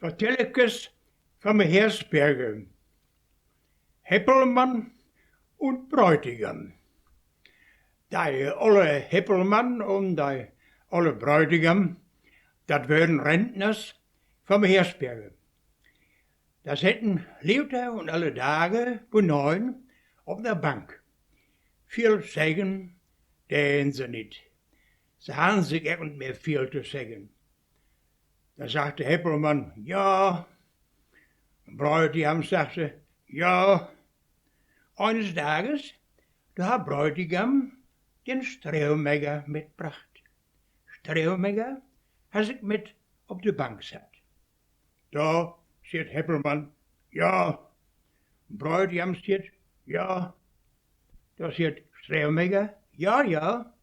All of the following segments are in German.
vertelletjes van mijn Heersbergen. Heppelman und Bräutigam. Die alle Heppelman und die alle Bräutigam, dat waren Rentners van mijn Heersbergen. Dat zitten Leeuwte und alle Dagen benauwen op de bank. Viel zeggen, deden ze niet. Ze hadden zich echt niet meer veel te zeggen. Dan zegt de Heppelman, ja. Bräutigam sagte, ja. Eines Tages, da hat Bräutigam den Streeuwmegger mitgebracht. Streeuwmegger hat sich mit op de bank zat. Da zegt Heppelman, ja. Bräutigam zegt, ja. Da zegt Streeuwmegger, ja, ja.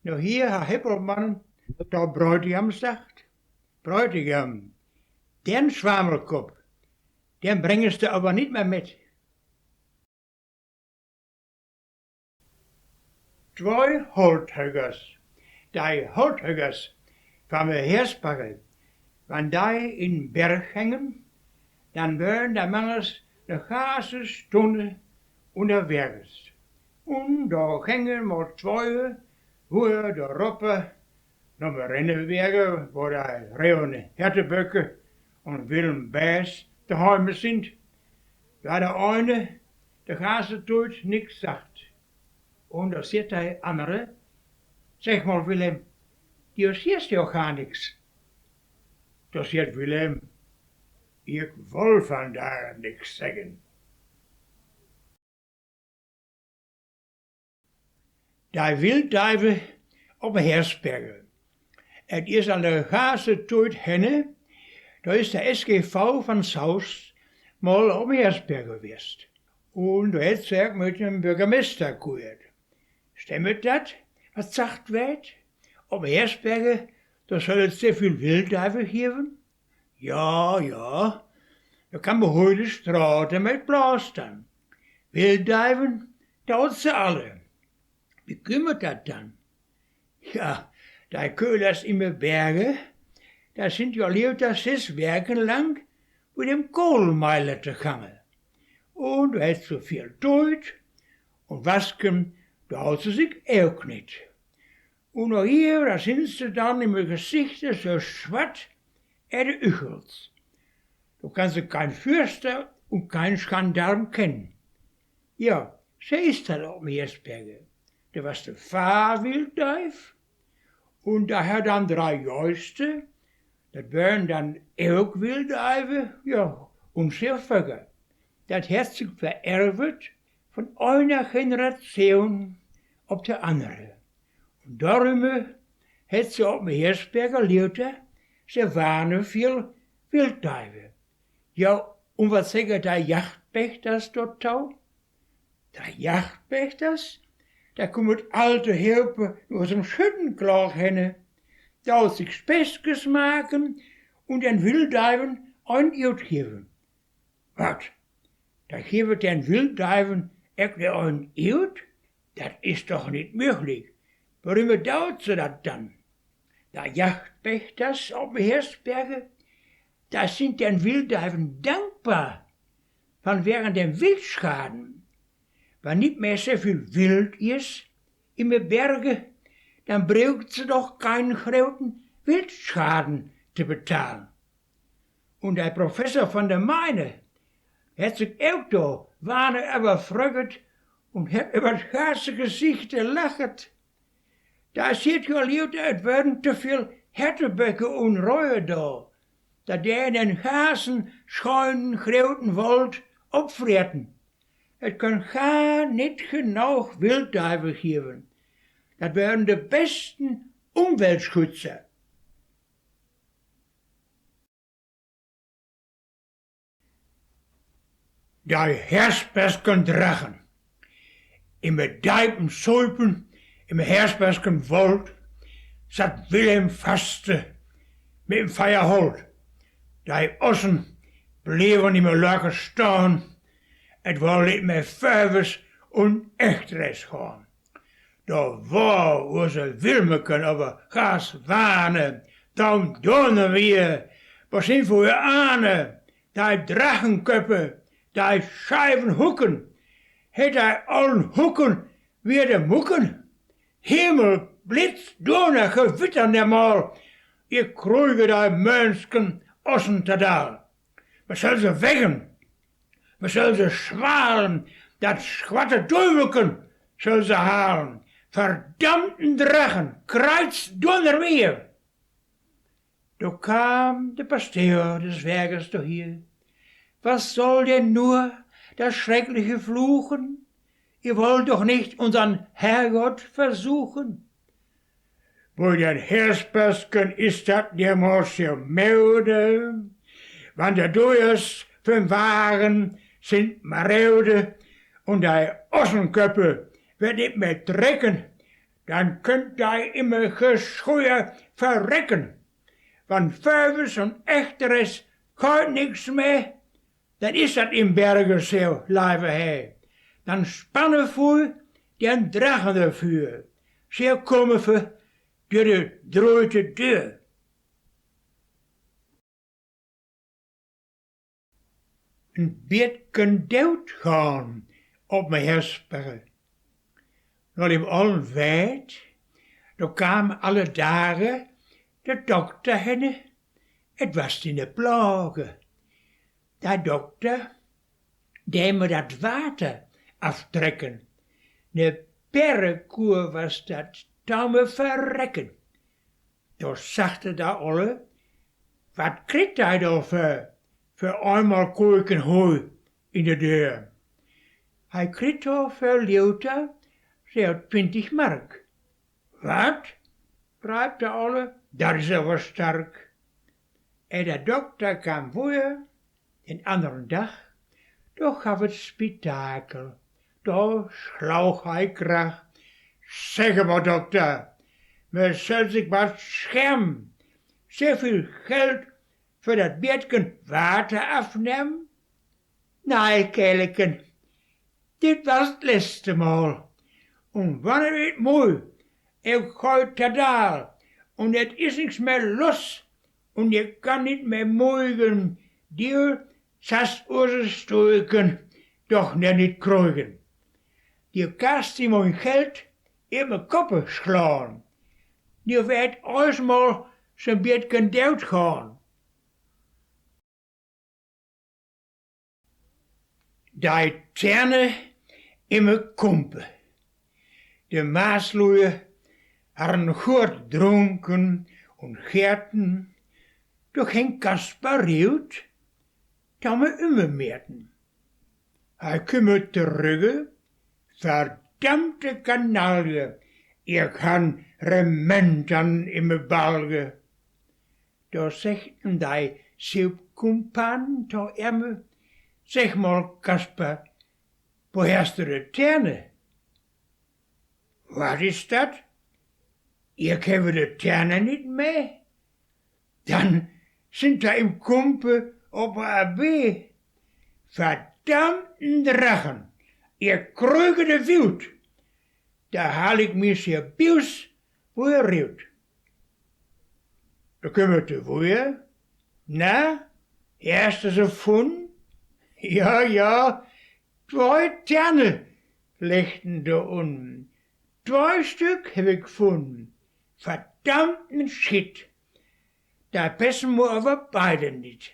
Nou hier hat Heppelman da Bräutigam sagt, Bräutigam, den Schwamelkopf, den bringst du aber nicht mehr mit. Zwei Holthögers, die Holthögers van mijn Heersbergen, wenn die in den Berg hängen, dann werden die Mangers de ganze Stunde unterwegs. Und da hängen mal zwei, wo de Roppe noch mal rennen werden, wo die Reone Herteböcke und Willem Baes daheim sind. Da der eine de ganze Zeit nichts sagt. Und da zegt der andere, zeg mal Willem, die erzählst ja gar nichts. Da zegt Willem, ich will von da nichts sagen. Die Wildduiven op de Heersbergen. Het is al de ganse tijd henne, da is de SGV van Saus mal op de Heersbergen geweest. Und da hat sie mit dem Bürgermeister gehört. Stimmt das, was sagt wird? Op de Heersbergen, da soll es sehr viel Wildduiven geben? Ja, ja, da kann man heute Straße mit blastern. Wildduiven, da hat sie alle. Wie kümmert das dann? Ja, die Köhlers in de Bergen, da sind ja lauter 6 Werken lang mit dem Kohlmeiler zu gangen. Und da hat so viel Zeit und wasken, da hat sie sich auch nicht. Und noch hier, da sind sie dann im Gesicht so schwatt, de Üchels. Da kann sie kein Fürster und kein Gendarm kennen. Ja, so ist das auf dem Heersbergen. Da was de Fahrwildduif. Und da hat dann 3 Jüngste, das wären dann auch Wildduiven, ja, und Schäferger. Das hat sich vererbt von einer Generation auf die andere. Und darum hat sie auf dem Heersberger Leute, sie waren viel Wildduiven. Ja, und was sagen die Jachtpächters dort tau? Die Jachtpächters? Da kommt alte Hilfe aus dem Schüttenklar hin, da aus sich Späßkes machen und den Wildduiven ein Jut geben. Was? Da geben den Wildduiven echt ein Jut? Das ist doch nicht möglich. Warum dauert sie das dann? Da Jachtpächters auf dem Heersbergen, da sind den Wildduiven dankbar, von während dem Wildschaden. Wenn nicht mehr so viel Wild ist in den Bergen, dann braucht sie doch keinen großen Wildschaden zu bezahlen. Und der Professor von der Meine hat sich auch da warne überfragt und hat über das ganze Gesicht gelacht. Da sieht ja Leute, es werden zu viel Herteböcke und Reue da, da der in den ganzen scheunen, großen Wald opfreten. Het kan gar nicht genug Wildduiven geben. Das wären die besten Umweltschützer. Die Heersbergen Drachen. In mijn dijpen Zuipen, in mijn Heersbergen Wald, zat Willem vaste mit dem Feierhold. Die Ossen bleven in mijn lager staan. Het was niet meer Fäves und Echtreis gaan. Da war onze Wilmeken over gas wanen, dan donnen wir Was sind voor je Ahne, die Drachenköpfe, die scheiven Hucken, het hij allen Hucken weer de Mucken? Himmel, Blitz, Donner, Gewitter normal, ihr kruige die Mönchen ossen tadal. We zullen ze weggen, we zullen ze schwalen, dat schwatte Duivelken zullen ze halen. Verdammten Drachen, kruids Donner weer. Da kam der Pasteur des Werkes doch hier. Was soll denn nur das schreckliche Fluchen? Ihr wollt doch nicht unseren Herrgott versuchen. Bei den Herspersken ist das niemals gemelde. Wann der Doers vom Waren sind marode und die Ossenköpfe wird nicht mehr drecken, dann könnt ihr immer Geschreuer verrecken. Wann Fürwes und Echteres kein nix mehr, dann ist das im Berge so, leibe he. Dann spannen vor den Drachen dafür. Sie kommen für die droite Tür. Een beetje dood gaan op mijn hersperre. Nog im allen weet, da kwamen alle dagen de dokter henne, het was in de plage. De dokter, die me dat water aftrekken. Ne perrekoer was dat, dat me verrekken. Da sagte da alle, wat kriegt hij da voor eenmaal koeken hooi in de deur? Hij kriegt da voor Leuter, 20 Mark. Wat? Schreibt er alle, dat is aber stark. En de dokter kwam weer, den anderen dag, da gaf het spektakel. Da schlauch hij krach. Zeg maar, dokter, me zal zich wat schermen. Zoveel geld voor dat beetje water afnemen? Nee, kerleken, dit was het laatste maal. En wanneer het mooi, ik ga tadaal, en het is niks meer los, en je kan niet meer moeigen, die zast onze stoiken, doch niet krijgen. Die kast die mijn geld in mijn koppen slaan. Die werd alsmaar zo'n beetje dood gaan. Die terne in mijn kompen. De Maasloeien hadden goed dronken en gerten, doch ging Kaspar riut, dan me ummeerten. Hij kwam terug, verdammte kanalje, ik han rementen in me balge. Da zegten die zeepkumpan to emme, zeg mal Kaspar, woherst du de terne? Wat is dat? Ik heb de terne niet mee. Dan sind da im Kumpe op AB. Verdammten Drachen, ihr kreuge de wild. Da haal ik mis je biels voor je riut. Da kunnen we te woeien. Na, eerst is een fun. Ja, 2 terne legten da unten. 2 Stück heb ik gefunden. Verdammten Shit. Da passen wir aber beide nicht.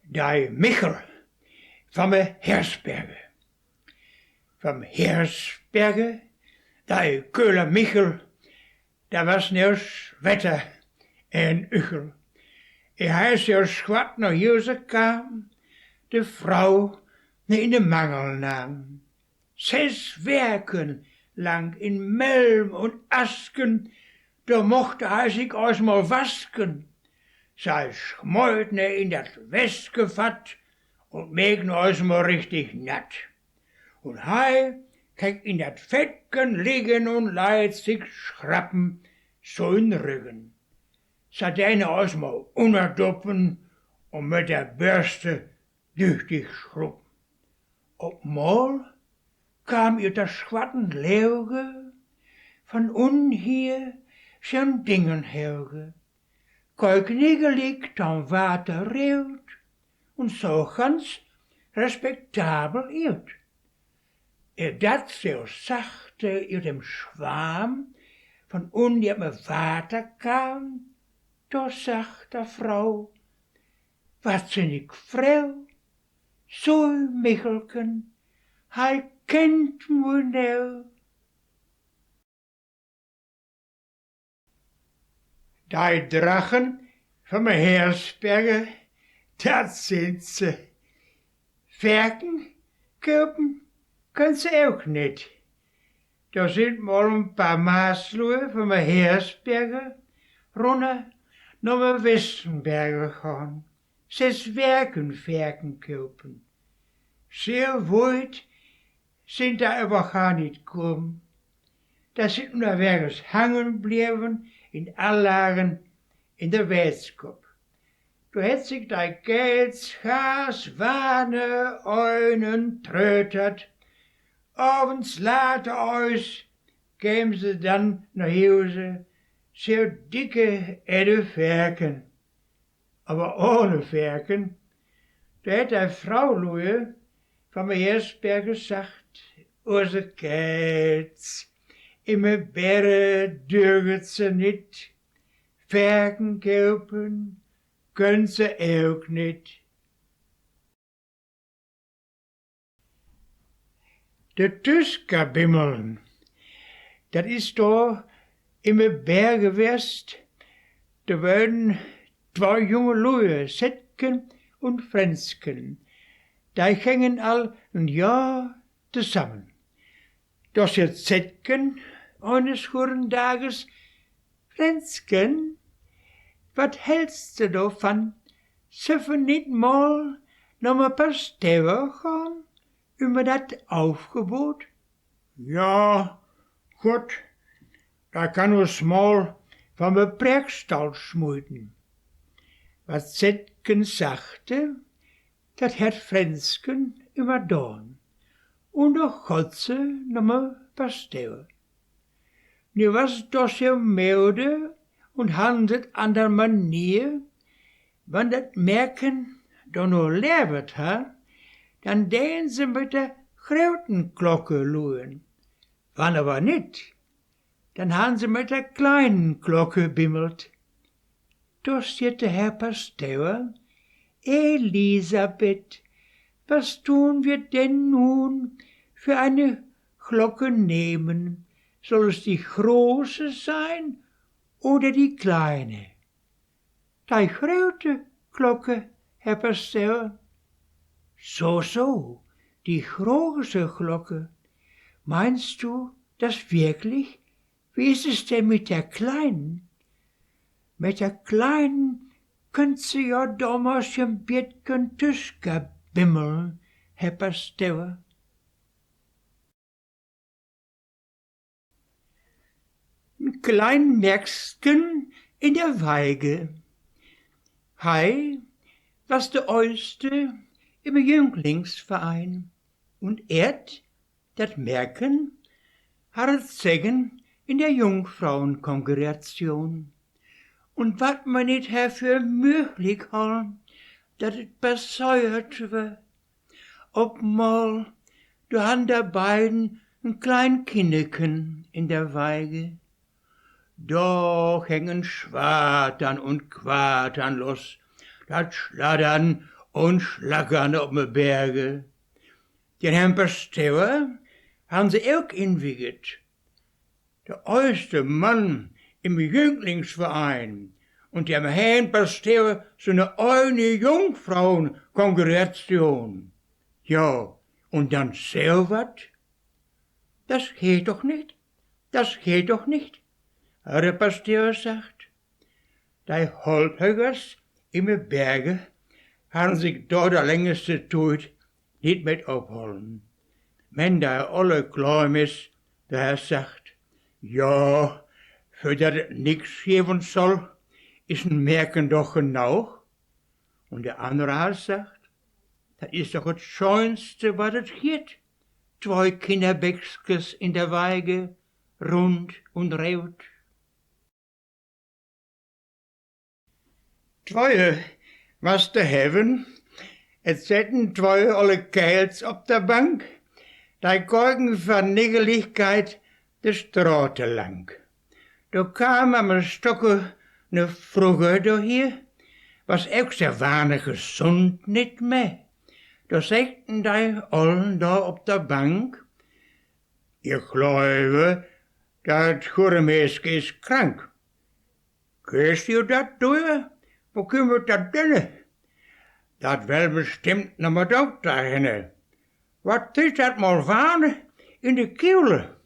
Die Michel van de Hersberge. Van Hersberge, die Keuler Michel, daar was nieuws wetter en uchel. Hij is zo zwart naar Jozef kwam, de vrouw in de mangel nam. 6 werken lang in Melm und Asken, da mochte hij zich alsmaar wasken. Zij schmoit in dat Westgevat und megen alsmaar richtig nat. Und hij kijkt in dat Fettken liggen und leidt sich schrappen so in Rücken. Zij alsmaar onderdoppen und mit der Bürste tüchtig schruppen. Op mal kam ihr das Schwatten Leuge von unten hier zijn dingen helge. Kuiknigelig dan water reelt, und so ganz respektabel uit. Dat zo zachte uit dem Schwarm von unjemem Water kam, da sagt der Frau, wat sind ik vrou, so Michelken, hij kent me nou. Die Drachen van mijn Heersbergen, dat zijn ze. Verken, kopen, kunnen ze ook niet. Daar zijn mal een paar maasloeien van mijn Heersbergen, runter naar mijn Westenbergen gaan. 6 verken kopen. Zeer weit sind da aber gar nicht gekommen. Da sind nur ergens hangen blijven in Allagen in der Weetskop. Da het sich die Gels, Haas, Wane, Eunen trötert. Abends later aus kämen sie dann nach Hause, so dicke Verken. Aber ohne Verken, da hat die Frau Louie van mijn Heersberg gesagt, onze Gels, in mijn Berre dürget ze niet, Verken kopen, können ze ook niet. De Tuskabimmelen, dat is daar in mijn Berge West, da werden 2 junge Luje, Zetken und Frensken. Die gingen al een jaar zusammen. Doch jetzt Zetken eines goeden Tages, Frensken, wat hältst du davon? Zullen we niet mal nog een paar steven gaan, über dat Aufgebot? Ja, goed, da kann uns mal van mijn Prägstal schmuten. Was Zetken sagte, dat het Frensken immer doen, und doch Gotze nochmal pasteeuwen. Nu was doch so milde und handelt an der Manier, wenn dat Merken doch nur lebt ha, dann deen sie mit der Grautenglocke luhen. Wann aber nicht, dann han sie mit der kleinen Glocke bimmelt. Da steht der Herr Pasteur, Elisabeth, was tun wir denn nun für eine Glocke nehmen? Soll es die große sein oder die kleine? Die große Glocke, Herr Pasteur. So, die große Glocke. Meinst du das wirklich? Wie ist es denn mit der kleinen? Mit der kleinen könnt sie ja damals ein bisschen Tuska bimmeln, Herr Pasteur. Ein klein Merksken in der Weige. Hei, was de Oiste im Jünglingsverein und dat Merken, hat Segen in der Jungfrauenkongregation. Und wat man nicht herfür möglich haben, dat het besäuert wird, ob mal du han der beiden ein klein Kindeken in der Weige. Doch hängen Schwatern und Quatern los, dat Schladdern und Schlackern ob me Berge. Den Herrn Pasteur han sie auch inwiget. Der äußerste Mann im Jünglingsverein und dem Herrn Pasteur so eine Jungfrauenkongregation. Ja, und dann so wat? Das geht doch nicht, das geht doch nicht. Der Pasteur sagt, die Holthögers in de Berge haben sich dort der längste Zeit nicht mit abholen. Wenn da alle klar ist, der Herr sagt, ja, für dat het niks geben soll, ist ein Merken doch genau. Und der andere sagt, das ist doch das Schönste, was es gibt. 2 Kinderbäckskes in der Weige, rund und rot. Twoje was te hebben. Het zetten twoje alle keils op de bank. Die kijken van niggeligkeit de straten lang. Daar kwam aan mijn stokken ne vroeger door hier. Was ook zo weinig gezond niet mee. Daar zegden die allen daar op de bank. Ik geloof dat goede meisje is krank. Keest je dat door? Hoe kunnen we dat doen? Dat wel bestimmt naar mijn dokter heen. Wat is dat maar van in de kieulen?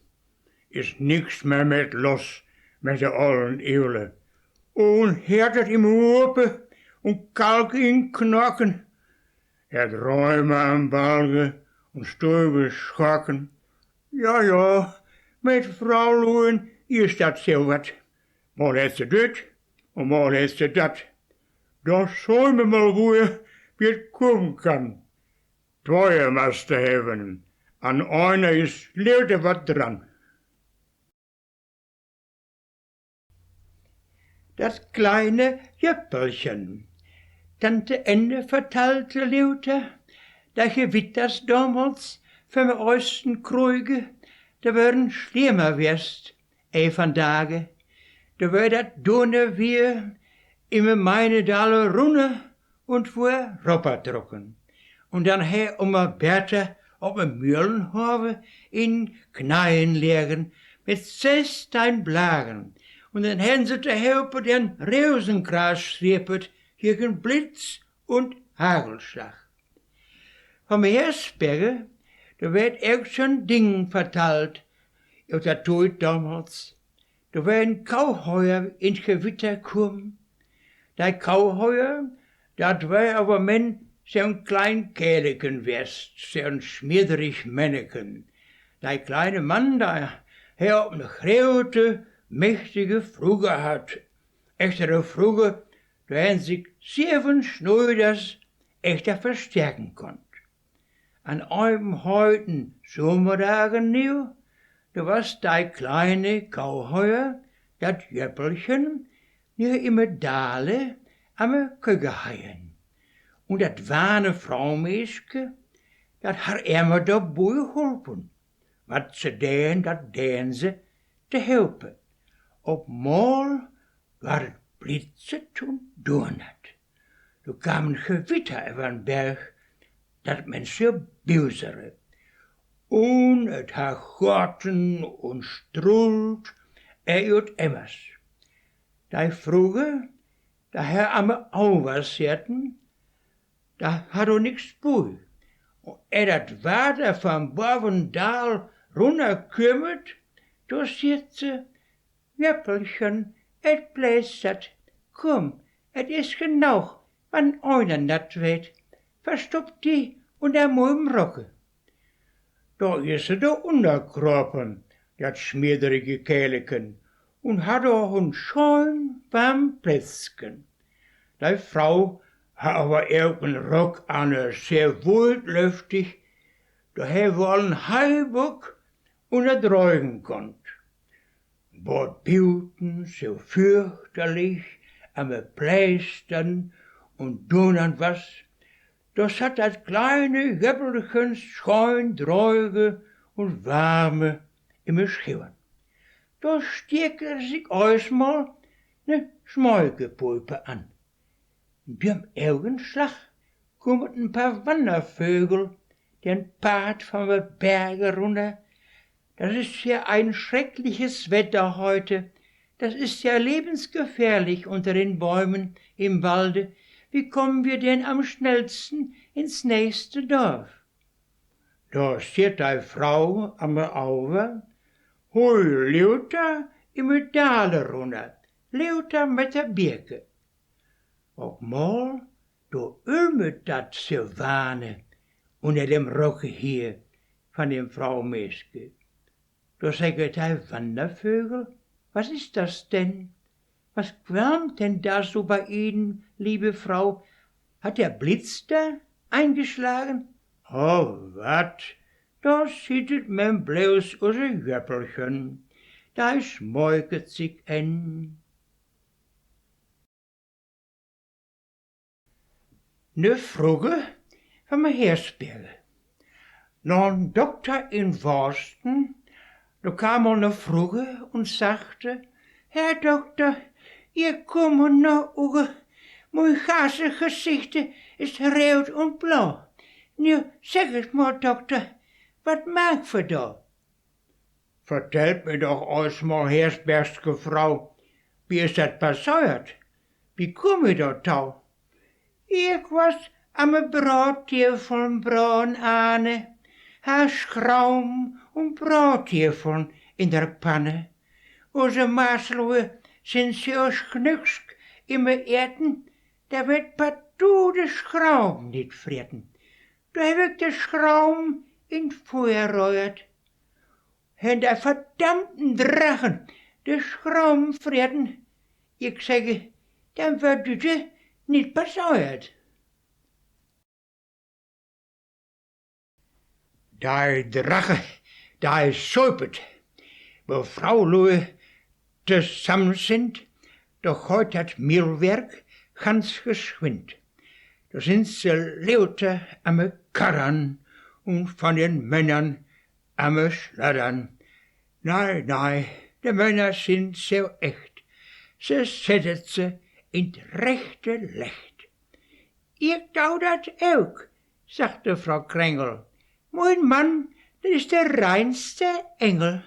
Is niks meer met los met de allen eeuwen. En heert het in mijn open, en kalk in knokken. Het ruimen aan balgen, en stuiven schokken. Ja, met vrouwen is dat zo wat. Maar heeft ze dit, en maar heeft ze dat. Dan zou me mal weer wie het komen kan. Twee must hebben, en einer is leerde wat dran. Das kleine Jöppelchen. Tante Ende vertelde Leute, dat gewitters damals van mijn oudsten kruige, da werden schlimmer wirst, van dagen. Da werd dat donner weer in meine Dalle runne und vor Robber drucken. Und dann he Bertha op een Mühlenhaven in Kneien legen mit 16 Blagen. Und dann haben sie zu helfen den Reusenkreis schriepet gegen Blitz und Hagelschlag. Von Heersberge, da werd auch schon Ding vertalt, auf der Tod damals. Da werden Kauheuer ins Gewitter kommen. Die Kauheuer, dat war aber men zo'n klein Kerleken west, zo'n schmiederig Männeken. Die kleine Mann, der op een grote, mächtige Fruge hat. Echtere Fruge, der sich 7 Schneiders echter verstärken konnt. An einem heutigen Sommerdagen nu, da was die kleine Kauheuer, dat Jöppelchen, nu im Dale am Kügehaien. Und dat wane Fraumeeske, dat har immer dabei geholpen. Wat ze deen, dat deen ze te helpen. Op mal war het blitze toen doornat. Er kwam een gewitter over een berg, dat men zo buizere. En het haar goten en strult, uit emmers. Die vroegen, dat hij aan me ouders zitten, daar had er niks bij. En dat water van bovendaal runterkomt, daar zit ze, Jöppelchen, het blijft zat. Kom, het is genoeg, want einer dat weet. Verstopt die onder mijn rokken. Daar is ze de onderkropen, dat schmiederige Kerleken, en had er een schoon warm Plätzchen. Die Frau hat aber auch einen Rock an, sehr wohllüftig, da er wohl ein Heibuck und er tragen konnt. Bord Biuten so fürchterlich, am Pleistern und donern was, das hat das kleine Jöppelchen schön dreuge und warme im Schirren. Da stieg sich erstmal ne Schmolkepulpe an. Beim Augenschlag kommen ein paar Wandervögel den Pfad von den Bergen runter. Das ist ja ein schreckliches Wetter heute. Das ist ja lebensgefährlich unter den Bäumen im Walde. Wie kommen wir denn am schnellsten ins nächste Dorf? Da steht die Frau am Auge. Hol, Luther, im Dale runter. Luther mit der Birke. Op mal, da ulmet dat Silvane unter dem Rocke hier von dem Frau Meske. Da sagt der Wandervögel, was ist das denn? Was qualmt denn da so bei Ihnen, liebe Frau? Hat der Blitz da eingeschlagen? Oh, wat? Da sittet men bloß unser Jöppelchen, da schmolket sich en. ne Frage van mijn Heersbergen. Naar een dokter in Worsten, da kam al ne Frage und sagte, Herr Doktor, ihr kommen nach Uge, mein ganze Gesicht ist rood und blau. Nu, zeg eens maar, dokter, wat maakt we da? Vertelt mir doch ausmal, Heersbergske Frau, wie ist dat passiert? Wie kom je da tau? Ich was am Brattiefeln braun ane, ha Schraum und Brattiefeln in der Panne. Onze Maasloe sind so schnücksk im Erden, da wird partout de Schraum nicht freten. Da heb ik de Schraum in Feuer reuert. En der verdammten Drachen de Schraum freten. Ich sage, dann wird das nicht passiert. Der Drache, der säupet, wo Frau Lohe zusammen sind, doch heut das Mehlwerk ganz geschwind. Da sind sie lauter am Karren und von den Männern am Schladdern. Nein, die Männer sind so echt, sie setzen sie in rechte Licht. Ich dau dat auch, sagte Frau Krängel. Mein Mann, das ist der reinste Engel.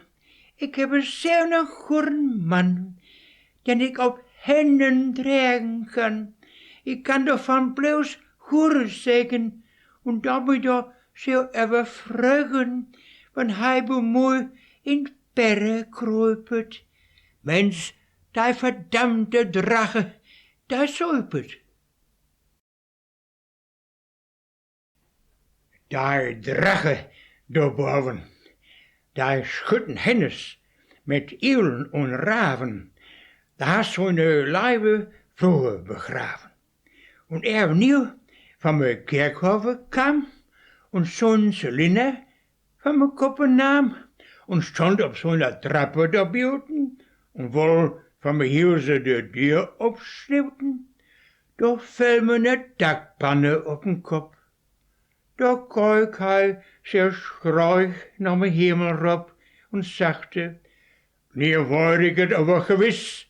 Ich habe so einen guten Mann, den ich auf Händen tragen kann. Ich kann davon bloß Hure sagen und damit da so überfragen, wenn halbe Mul in Berre kruipet. Mensch, der verdammte Drache, der säupet. Der Drache, da boven, der schütten Hennes mit Eulen und Raven, da hast so eine Leibe Frühe begraven. Und nieuw van mijn Kerkhoven kam und zo'n Zylinder van mijn koppen nahm und stond op zo'n Trappe da buiten und wol van mijn Hause de Deur opschnitten, da fell mir ne Dakpanne op den Kopf. Da keuk hij sehr schräuch nach mijn Himmel und sagte, nie weiß ich het aber gewiss,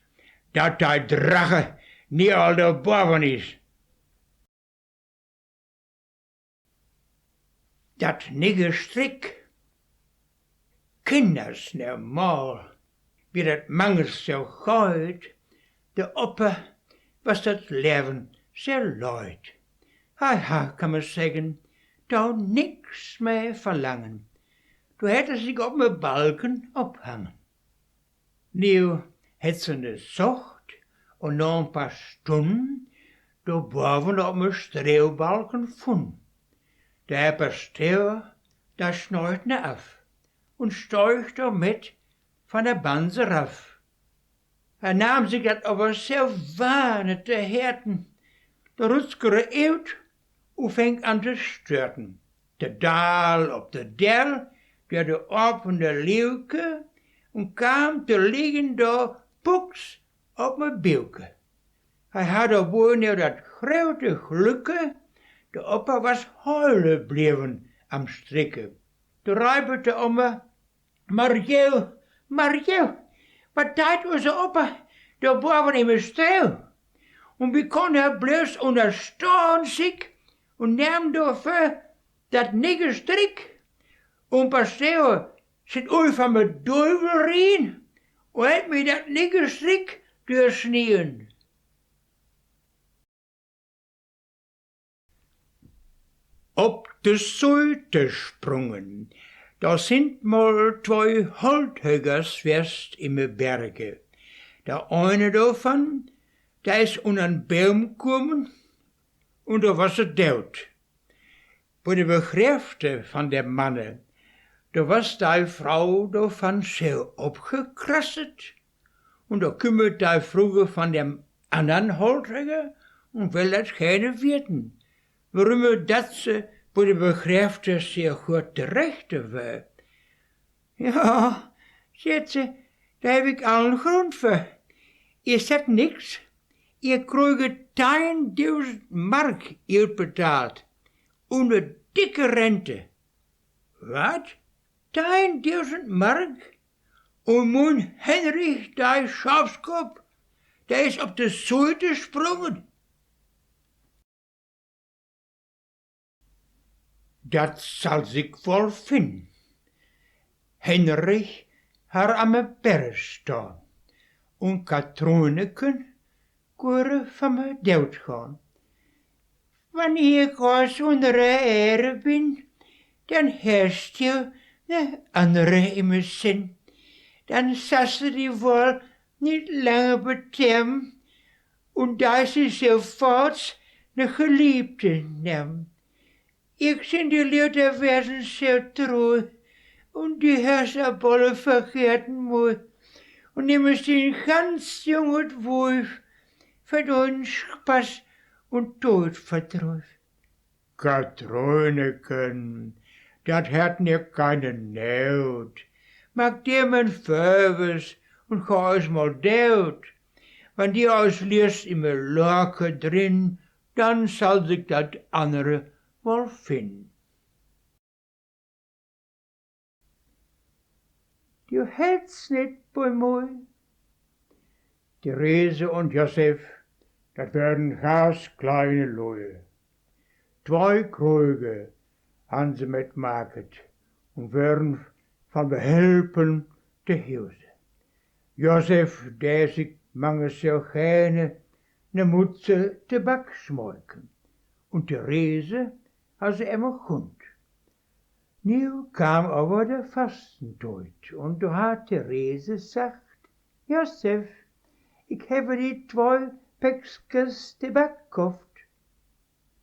dat der Drache nie al da boven is. Dat nigge Strick, kinders normaal, wie dat mangels zo gooit, de oppe was dat leven zo luid. Ha, kan man zeggen, da niks meer verlangen, du hätte sich op me balken ophangen. Nu het ze ne zocht, und na een paar stunden, da boven op me streeuwbalken vun. Der Pasteur, der schneut ne af und steucht damit von der Banse rauf. Nahm sich dat aber so wahnend te herten, der Rutskere eut und fängt an zu störten. Der Daal op der Dell, der de opende Lieuke und kam te liegen da puks op me Bilke. Had wohl nur dat grote Glücke, de Opa was heulen bleven am Stricken. De reibete me, Mariel, wat deed onze Opa da boven in mijn stijl? Und wie kon bloß unterstehen sich und nahm dafür dat nigge Strick? Und Pasteur zit ui van me Duivel rien und het mir dat nigge Strick durchschnien. Op de Seite sprungen, da sind mal zwei Holthögers wärst im Berge. Der eine davon, der ist un'n Baum gekommen und da was deut. Bei der Begräfte von der Manne, da was die Frau davon so abgekrasset und da kümmert die Frau von dem anderen Holthöger und will das keine werden. Warum dat ze bij de Begräfte sehr goed terecht war. Ja, zegt ze, daar heb ik al een grond voor. Ihr sagt niks, Ihr kriegt 10.000 Mark uitbetaald. Und eine dicke Rente. Wat? 10.000 Mark? Und mein Henrich, der Schafskopf, der ist auf de Seite gesprungen. Dat zal sich wohl finden. Henrich har am Berg staan. Und Katroneken gore van me dood gaan. Wanneer ik als onder de ere ben, dan herst je de andere in mijn zin. Dan sassen die wohl niet langer betem, und da sie sofort ne Geliebte nehmen. Ich sind die Leute werden so treu, und die Herrscherbolle verkehrten mooi, und nehmen sie ganz jungen Wolf, für den Spaß und Tod vertreuf. Katroneken, dat hat mir keine Not. Mag dir mein Fövers und ga eens mal dood. Wenn die ausliest in mijn Lorke drin, dann zal sich dat andere wel finden. Du hältst nicht bei mir. Therese und Josef, dat werden ganz kleine Leute. 2 Krüge han sie mitmaket und werden van behelpen te Hause. Josef, der sich mange so gerne ne Mutze Tabak schmolken. Und Therese, als immer Hund. Nu kam aber der Fastentod und da hat Therese gesagt, Josef, ich habe die 2 Päckskes Tabak gekauft.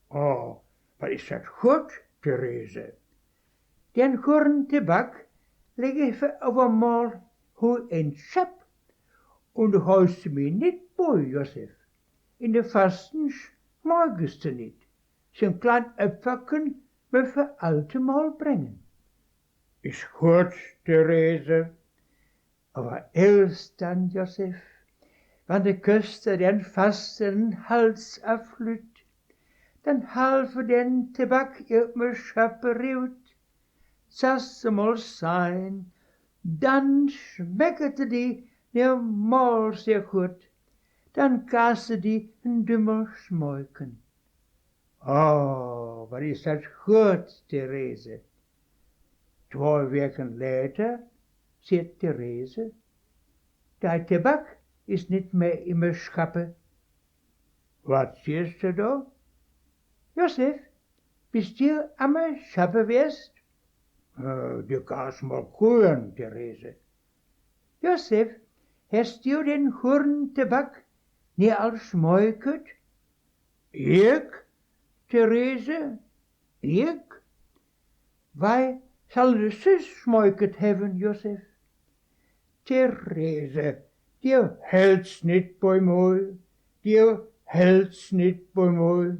Oh, was ist das gut, Therese? Den guten Tabak leg ich auf einmal in Schab und du holst mir nicht bei, Josef. In der Fasten magst du nicht. So ein klein Äpfelchen will für alte Mal bringen. Ist gut, Therese. Aber erst dann, Josef, wenn der Köster den Fasten Hals afflüht, dann halfe den Tabak auf mir Schaperiut. Saß mal sein, dann schmeckte die mal sehr gut, dann kaste die een Dümmel schmolken. Oh, was ist das gut, Therese. 2 Wochen later, sagt Therese, der Tabak ist nicht mehr in mijn Schappe. Was siehst du da? Josef, bist du am Schappe wärst? Du kannst mal kuren, Therese. Josef, hast du den guten Tabak nie al schmeuket? Ich, Therese? Ich? Wei zal de zus schmeuket hebben, Josef? Therese, du hältst nicht bei mir, du hältst nicht bei mir.